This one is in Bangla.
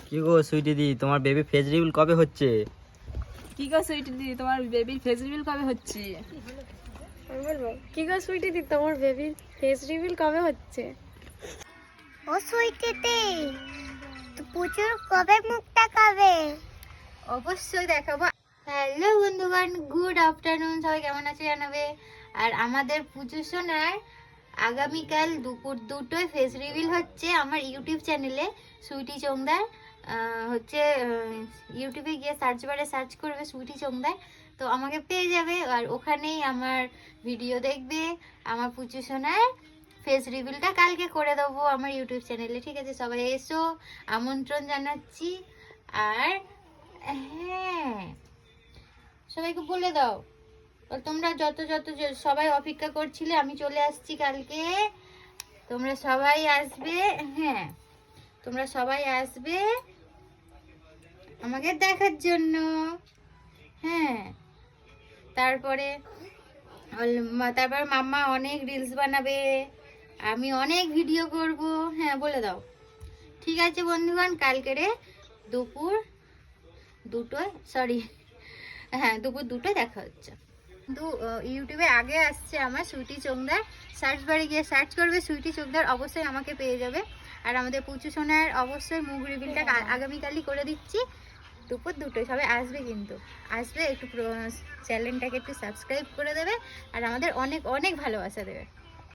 কি গো সুইটি দি, তোমার বেবি ফেস রিভিল কবে হচ্ছে? কি গো সুইটি দি, তোমার বেবির ফেস রিভিল কবে হচ্ছে? আমি বলবো কি গো সুইটি দি, তোমার বেবির ফেস রিভিল কবে হচ্ছে? ও সুইটিতে তো পুজোর কবে মুখ দেখাবে? অবশ্যই দেখাবো। হ্যালো বন্ধুগণ, গুড আফটারনুন, সবাই কেমন আছে জানাবে। আর আমাদের পুজো সোনার আগামীকাল দুপুর 2টোয় ফেস রিভিল হচ্ছে আমার ইউটিউব চ্যানেলে সুইটি চোংদার। হচ্ছে ইউটিউবে গিয়ে সার্চ বারে সার্চ করবে সুইটি চোংদার, তো আমাকে পেয়ে যাবে। আর ওখানেই আমার ভিডিও দেখবে। আমার পুজো সোনার ফেস রিভিলটা কালকে করে দেবো আমার ইউটিউব চ্যানেলে, ঠিক আছে? সবাই এসো, আমন্ত্রণ জানাচ্ছি। আর হ্যাঁ, সবাইকে বলে দাও, তোমরা যত সবাই অপেক্ষা করছিলে, আমি চলে আসছি কালকে। তোমরা সবাই আসবে, হ্যাঁ তোমরা সবাই আসবে আমাকে দেখার জন্য। হ্যাঁ, তারপরে মাম্মা অনেক রিলস বানাবে, আমি অনেক ভিডিও করব। হ্যাঁ বলে দাও। ঠিক আছে বন্ধুগণ, কালকেরে দুপুর 2টোয়, হ্যাঁ দুপুর 2টোয় দেখা হচ্ছে। কিন্তু ইউটিউবে আগে আসছে আমার সুইটি চোংদার, সার্চ বারে গিয়ে সার্চ করবে সুইটি চোংদার, অবশ্যই আমাকে পেয়ে যাবে। আর আমাদের পুচু সোনার অবশ্যই মুখ রিভিলটা আগামীকালই করে দিচ্ছি দুপুর 2টোয়। সবাই আসবে, কিন্তু আসবে, একটু চ্যানেলটাকে একটু সাবস্ক্রাইব করে দেবে আর আমাদের অনেক অনেক ভালোবাসা দেবে।